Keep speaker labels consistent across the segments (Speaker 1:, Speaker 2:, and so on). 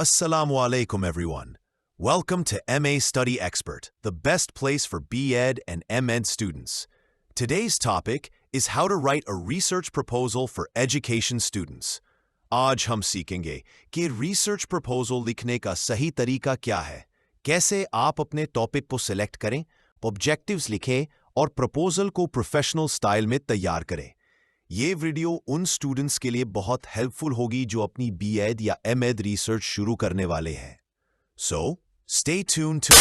Speaker 1: Assalamu alaikum everyone. Welcome to MA Study Expert, the best place for B.Ed and M.Ed students. Today's topic is how to write a research proposal for education students. आज हम सीखेंगे कि research proposal लिखने का सही तरीका क्या है, कैसे आप अपने टॉपिक को सिलेक्ट करें, ऑब्जेक्टिव्स लिखें और प्रपोजल को प्रोफेशनल स्टाइल में तैयार करें। ये वीडियो उन स्टूडेंट्स के लिए बहुत हेल्पफुल होगी जो अपनी B.Ed या M.Ed रिसर्च शुरू करने वाले हैं। So, stay tuned to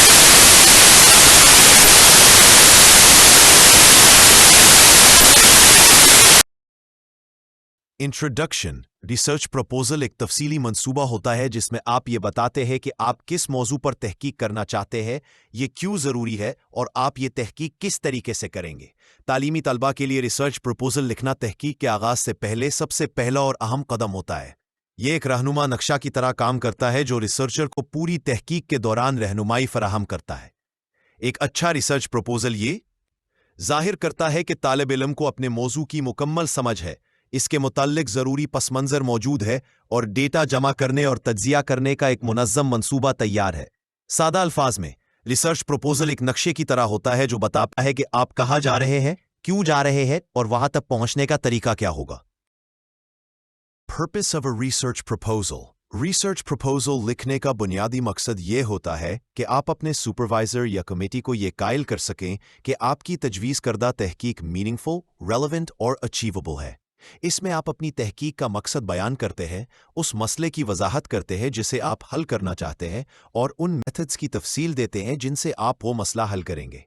Speaker 1: introduction. Research proposal एक तफसीली मंसूबा होता है जिसमें आप ये बताते हैं कि आप किस मौजू पर तहकीक करना चाहते हैं, ये क्यों ज़रूरी है और आप ये तहकीक किस तरीके से करेंगे। तालीमी तलबा के लिए रिसर्च प्रपोजल लिखना तहकीक के आगाज़ से पहले सबसे पहला और अहम कदम होता है। ये एक रहनुमा नक्शा की तरह काम करता है जो रिसर्चर को पूरी तहकीक के दौरान रहनुमाई फराहम करता है। एक अच्छा रिसर्च प्रपोजल ये जाहिर करता है कि तालिब इल्म को अपने मौजू की मुकम्मल समझ है, इसके मुताल्लिक ज़रूरी पस मंज़र मौजूद है और डेटा जमा करने और तज्जिया करने का एक मुनज़्ज़म मंसूबा तैयार है। सादा अल्फाज में रिसर्च प्रपोजल एक नक्शे की तरह होता है जो बताता है कि आप कहाँ जा रहे हैं, क्यों जा रहे हैं और वहां तक पहुंचने का तरीका क्या होगा। Purpose of a research proposal. Research proposal लिखने का बुनियादी मकसद ये होता है कि आप अपने सुपरवाइजर या कमेटी को ये कायल कर सकें कि आपकी तजवीज़ करदा तहकीक मीनिंगफुल, रेलेवेंट और अचीवेबल है। इसमें आप अपनी तहकीक का मकसद बयान करते हैं, उस मसले की वजाहत करते हैं जिसे आप हल करना चाहते हैं और उन मेथड्स की तफसील देते हैं जिनसे आप वो मसला हल करेंगे।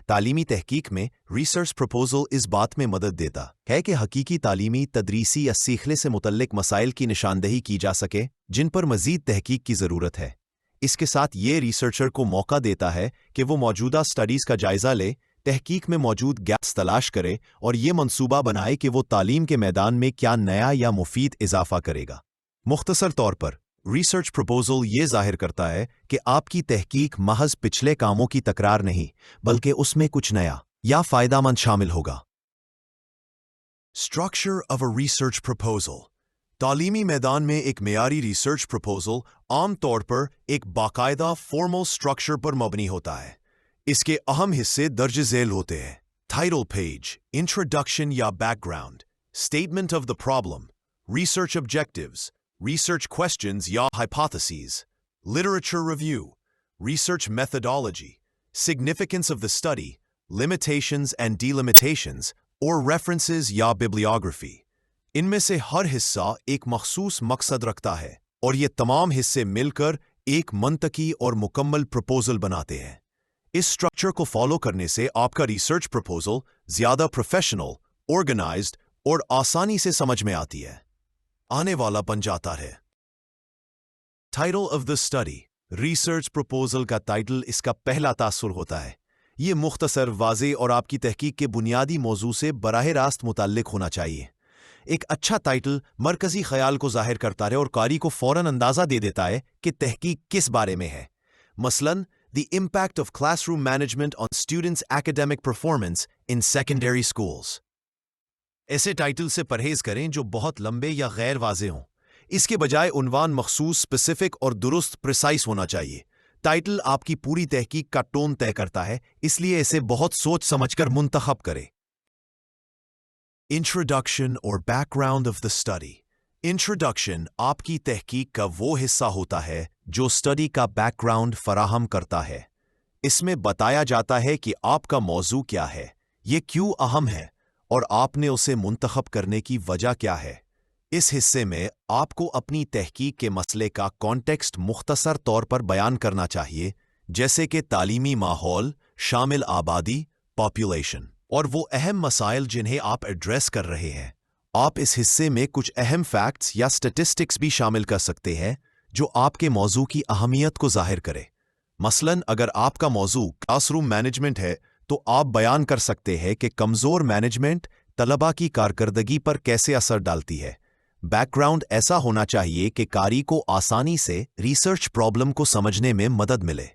Speaker 1: तालीमी तहकीक में रिसर्च प्रपोजल इस बात में मदद देता है कि हकीकी तालीमी, तदरीसी या सीखने से मुतल्लिक मसाइल की निशानदही की जा सके जिन पर मज़ीद तहकीक की ज़रूरत है। इसके साथ ये रिसर्चर को मौका देता है कि वो मौजूदा स्टडीज़ का जायज़ा ले, तहकीक में मौजूद गैप्स तलाश करे और ये मंसूबा बनाए कि वो तालीम के मैदान में क्या नया या मुफीद इजाफा करेगा। मुख्तसर तौर पर रिसर्च प्रपोजल ये जाहिर करता है कि आपकी तहकीक महज पिछले कामों की तकरार नहीं बल्कि उसमें कुछ नया या फ़ायदामंद शामिल होगा। Structure of a research proposal. तालीमी मैदान में एक मेयारी रिसर्च प्रपोजल आम तौर पर एक बाकायदा फॉर्मल स्ट्रक्चर पर मबनी होता है। इसके अहम हिस्से दर्ज झेल होते हैं। टाइटल पेज, इंट्रोडक्शन या background, statement of the problem, research objectives, research questions या hypotheses, literature review, research methodology, significance of the study, limitations and delimitations, और references या bibliography। इनमें से हर हिस्सा एक मखसूस मकसद रखता है और ये तमाम हिस्से मिलकर एक मंतकी और मुकम्मल प्रपोजल बनाते हैं। इस स्ट्रक्चर को फॉलो करने से आपका रिसर्च प्रपोजल ज़्यादा प्रोफेशनल, ऑर्गेनाइज्ड और आसानी से समझ में आती है, आने वाला बन जाता है। Title of the study. Research proposal का टाइटल इसका पहला तासुर होता है। ये मुख्तसर, वाज़े और आपकी तहकीक के बुनियादी मौजू से बराह रास्त मुताल्लिक होना चाहिए। एक अच्छा टाइटल मरकज़ी ख्याल को जाहिर करता है और कारी को फ़ौरन अंदाज़ा दे देता है कि तहकीक किस बारे में है। मसलन, the impact of classroom management on students academic performance in secondary schools. ऐसे टाइटल से परहेज करें जो बहुत लंबे या गैर वाज़े हों। इसके बजाय उन्वान मखसूस, स्पेसिफिक और दुरुस्त, प्रिसाइस होना चाहिए। टाइटल आपकी पूरी तहकीक का टोन तय करता है, इसलिए इसे बहुत सोच समझकर मुंतखब करें। इंट्रोडक्शन और background of the study. Introduction आपकी तहकीक का वो हिस्सा होता है जो स्टडी का बैकग्राउंड फराहम करता है। इसमें बताया जाता है कि आपका मौजू क्या है, ये क्यों अहम है और आपने उसे मुंतखब करने की वजह क्या है। इस हिस्से में आपको अपनी तहकीक के मसले का कॉन्टेक्स्ट मुख्तसर तौर पर बयान करना चाहिए, जैसे कि तालीमी माहौल, शामिल आबादी, पॉपुलेशन और वो अहम मसाइल जिन्हें आप एड्रेस कर रहे हैं। आप इस हिस्से में कुछ अहम फैक्ट्स या स्टेटिस्टिक्स भी शामिल कर सकते हैं जो आपके मौजू की अहमियत को जाहिर करे। मसलन, अगर आपका मौजू क्लासरूम मैनेजमेंट है तो आप बयान कर सकते हैं कि कमज़ोर मैनेजमेंट तलबा की कारकर्दगी पर कैसे असर डालती है। बैकग्राउंड ऐसा होना चाहिए कि कारी को आसानी से रिसर्च प्रॉब्लम को समझने में मदद मिले।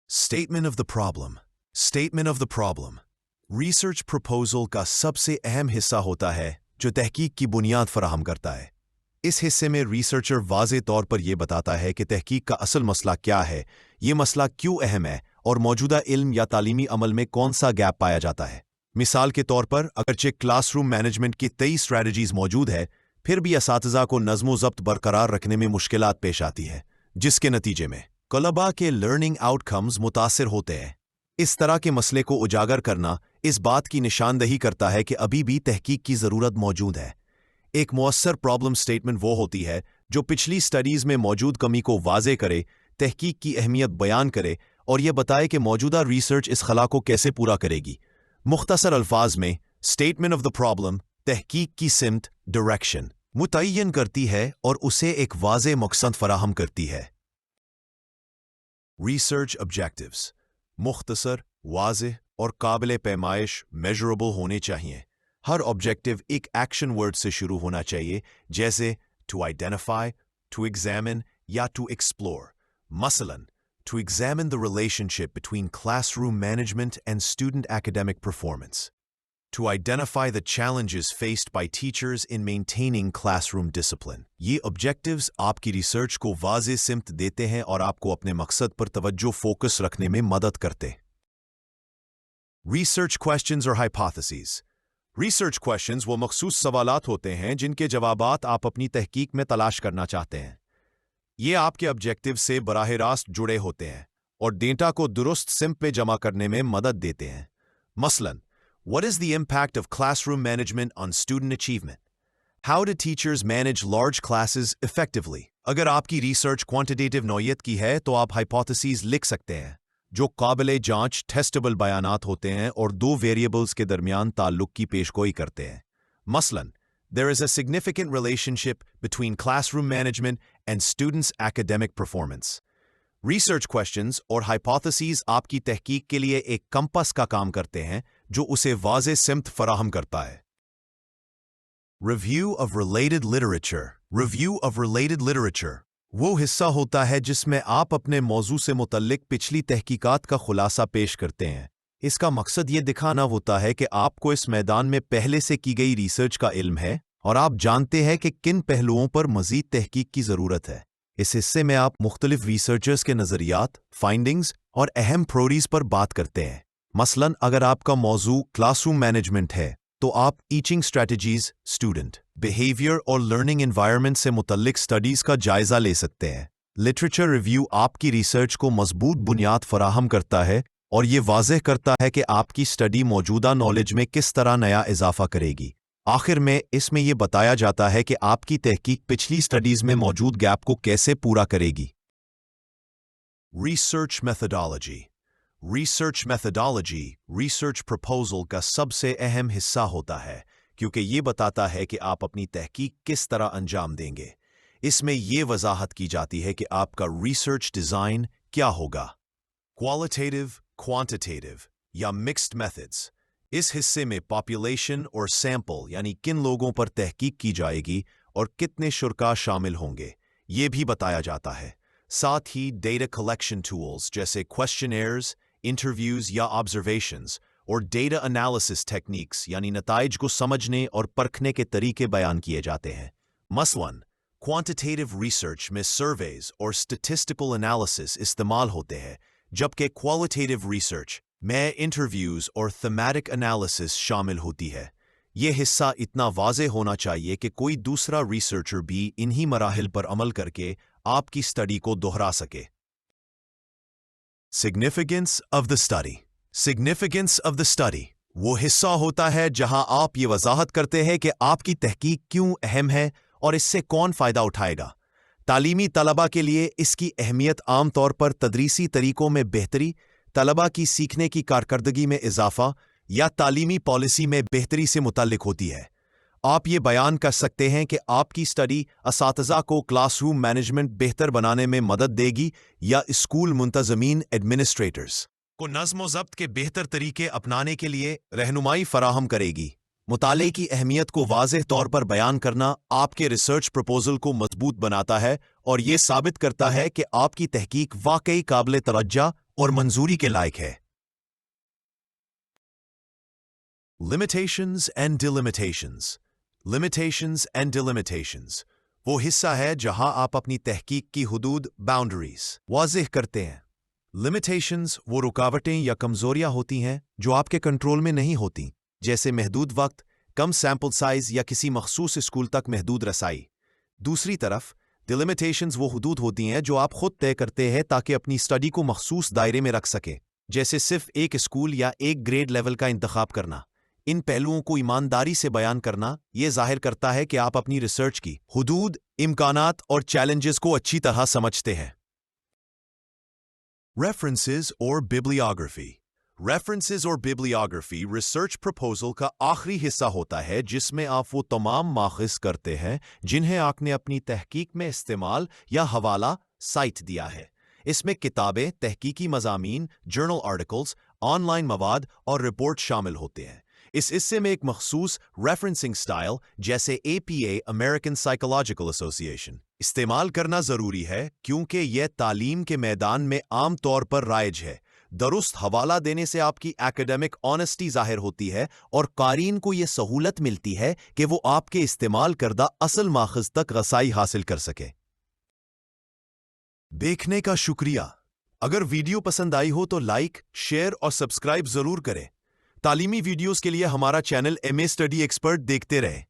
Speaker 1: Statement of the problem. Statement of the problem research proposal का सबसे अहम हिस्सा होता है जो तहकीक की बुनियाद फराहम करता है। इस हिस्से में रिसर्चर वाज़े तौर पर यह बताता है कि तहकीक का असल मसला क्या है, ये मसला क्यों अहम है और मौजूदा इल्म या तालीमी अमल में कौन सा गैप पाया जाता है। मिसाल के तौर पर अगरचे क्लासरूम मैनेजमेंट की 23 स्ट्रैटेजीज मौजूद है, फिर भी असातिज़ा को नज़्म-ओ-ज़ब्त बरकरार रखने में मुश्किलात पेश आती है, जिसके नतीजे में तलबा के लर्निंग आउटकम्स मुतासिर होते हैं। इस तरह के मसले को उजागर करना इस बात की निशानदही करता है कि अभी भी तहकीक की ज़रूरत मौजूद है। एक मुअस्सर प्रॉब्लम स्टेटमेंट वो होती है जो पिछली स्टडीज़ में मौजूद कमी को वाज़े करे, तहकीक की अहमियत बयान करे और यह बताए कि मौजूदा रिसर्च इस खला को कैसे पूरा करेगी। मुख्तसर अल्फाज में स्टेटमेंट ऑफ द प्रॉब्लम तहकीक की सिमत डायरेक्शन मुतय्यन करती है और उसे एक वाज़े मकसद फराहम करती है। रिसर्च ऑब्जेक्टिव्स मुख्तसर, वाज़े और काबिल पैमाइश मेजरेबल होने चाहिए। हर ऑब्जेक्टिव एक एक्शन वर्ड से शुरू होना चाहिए, जैसे टू आइडेंटिफाई, टू एग्जामिन या टू एक्सप्लोर। मसलन to examine the relationship between classroom management and student academic performance, to identify the challenges faced by teachers in maintaining classroom discipline। ये objectives आपकी research को वाज़े सिमत देते हैं और आपको अपने मकसद पर तवज्जो फोकस रखने में मदद करते। Research questions or hypotheses। Research questions वो मखसूस सवालात होते हैं जिनके जवाबात आप अपनी तहकीक में तलाश करना चाहते हैं। ये आपके ऑब्जेक्टिव से बराह रास्त जुड़े होते हैं और डेटा को दुरुस्त सिम्प पे जमा करने में मदद देते हैं। मसलन, what is the impact of classroom management on student achievement? How do teachers manage large classes effectively? अगर आपकी रिसर्च क्वांटिटेटिव नौयत की है तो आप हाइपोथेसिस लिख सकते हैं जो काबिले जांच टेस्टेबल बयानात होते हैं और दो वेरिएबल्स के दरमियान ताल्लुक की पेशगोई करते हैं। मसलन, there is a significant relationship between classroom management and students' academic performance। Research questions और hypotheses आपकी तहकीक के लिए एक कंपास का काम करते हैं जो उसे वाज़े सिमत फराहम करता है। Review of related literature। Review of related literature वो हिस्सा होता है जिसमें आप अपने मौजू से मुतल्लिक पिछली तहकीकात का खुलासा पेश करते हैं। इसका मकसद ये दिखाना होता है कि आपको इस मैदान में पहले से की गई रिसर्च का इल्म है और आप जानते हैं कि किन पहलुओं पर मज़ीद तहकीक की ज़रूरत है। इस हिस्से में आप मुख्तलिफ रिसर्चर्स के नज़रियात, फाइंडिंग्स और अहम थ्योरीज पर बात करते हैं। मसलन, अगर आपका मौजू क्लासरूम मैनेजमेंट है तो आप टीचिंग स्ट्रैटेजीज, स्टूडेंट बिहेवियर और लर्निंग एनवायरनमेंट से मुतल्लिक स्टडीज़ का जायज़ा ले सकते हैं। लिटरेचर रिव्यू आपकी रिसर्च को मजबूत बुनियाद फराहम करता है और ये वाज़ेह करता है कि आपकी स्टडी मौजूदा नॉलेज में किस तरह नया इजाफा करेगी। आखिर में इसमें यह बताया जाता है कि आपकी तहकीक पिछली स्टडीज़ में मौजूद गैप को कैसे पूरा करेगी। Research methodology. Research methodology research proposal का सबसे अहम हिस्सा होता है क्योंकि ये बताता है कि आप अपनी तहकीक किस तरह अंजाम देंगे। इसमें यह वजाहत की जाती है कि आपका रिसर्च डिज़ाइन क्या होगा, क्वालिटेटिव, क्वांटिटेटिव या मिक्स्ड मेथड्स। इस हिस्से में पॉपुलेशन और सैंपल यानी किन लोगों पर तहकीक की जाएगी और कितने शुरा शामिल होंगे ये भी बताया जाता है। साथ ही डेटा कलेक्शन टूल्स जैसे क्वेश्चनेयर्स, इंटरव्यूज या ऑब्जर्वेशंस और डेटा एनालिसिस टेक्निक्स यानी नताइज को समझने और परखने के तरीके बयान किए जाते हैं। मसलन, क्वांटिटेटिव रिसर्च में सर्वेज और स्टैटिस्टिकल एनालिसिस इस्तेमाल होते हैं, जबकि क्वालिटेटिव रिसर्च में इंटरव्यूज और थीमेटिक एनालिसिस शामिल होती है। यह हिस्सा इतना वाज़े होना चाहिए कि कोई दूसरा रिसर्चर भी इन्हीं मराहिल पर अमल करके आपकी स्टडी को दोहरा सके। Significance of the study. Significance of the study वो हिस्सा होता है जहां आप ये वजाहत करते हैं कि आपकी तहकीक क्यों अहम है और इससे कौन फ़ायदा उठाएगा। तालीमी तलबा के लिए इसकी अहमियत आम तौर पर तदरीसी तरीकों में बेहतरी, तलबा की सीखने की कारकर्दगी में इजाफा या तालीमी पॉलिसी में बेहतरी से मुतल्लिक होती है। आप ये बयान कर सकते हैं कि आपकी स्टडी असातिज़ा को क्लासरूम मैनेजमेंट बेहतर बनाने में मदद देगी या स्कूल मुंतज़मीन एडमिनिस्ट्रेटर्स को नज़्म-ओ-ज़ब्त के बेहतर तरीके अपनाने के लिए रहनुमाई फराहम करेगी। मुताले की अहमियत को वाज़ेह तौर पर बयान करना आपके रिसर्च प्रपोजल को मजबूत बनाता है और ये साबित करता है कि आपकी तहकीक वाकई काबिल तरज्जा और मंजूरी के लायक है। Limitations and delimitations। Limitations and delimitations وہ حصہ ہے جہاں آپ اپنی تحقیق کی حدود باؤنڈریز واضح کرتے ہیں۔ لمیٹیشنز وہ رکاوٹیں یا کمزوریاں ہوتی ہیں جو آپ کے کنٹرول میں نہیں ہوتی، جیسے محدود وقت، کم سیمپل سائز یا کسی مخصوص اسکول تک محدود رسائی۔ دوسری طرف دی لمیٹیشنز وہ حدود ہوتی ہیں جو آپ خود طے کرتے ہیں تاکہ اپنی اسٹڈی کو مخصوص دائرے میں رکھ سکیں، جیسے صرف ایک اسکول یا ایک گریڈ لیول کا انتخاب کرنا۔ ان پہلوؤں کو ایمانداری سے بیان کرنا یہ ظاہر کرتا ہے کہ آپ اپنی ریسرچ کی حدود، امکانات اور چیلنجز کو اچھی طرح سمجھتے ہیں۔ ریفرنسز اور ببلیوگرافی۔ ریفرنسز اور ببلیوگرافی ریسرچ پروپوزل کا آخری حصہ ہوتا ہے جس میں آپ وہ تمام ماخذ کرتے ہیں جنہیں آپ نے اپنی تحقیق میں استعمال یا حوالہ سائٹ دیا ہے۔ اس میں کتابیں، تحقیقی مضامین، جرنل آرٹیکلز، آن لائن مواد اور رپورٹ شامل ہوتے ہیں۔ اس حصے میں ایک مخصوص ریفرنسنگ سٹائل جیسے APA امریکن سائیکولوجیکل ایسوسی ایشن استعمال کرنا ضروری ہے کیونکہ یہ تعلیم کے میدان میں عام طور پر رائج ہے۔ درست حوالہ دینے سے آپ کی ایکیڈیمک آنیسٹی ظاہر ہوتی ہے اور قارئین کو یہ سہولت ملتی ہے کہ وہ آپ کے استعمال کردہ اصل ماخذ تک رسائی حاصل کر سکیں۔ دیکھنے کا شکریہ۔ اگر ویڈیو پسند آئی ہو تو لائک، شیئر اور سبسکرائب ضرور کریں۔ تعلیمی ویڈیوز کے لیے ہمارا چینل MA اسٹڈی ایکسپرٹ دیکھتے رہیں۔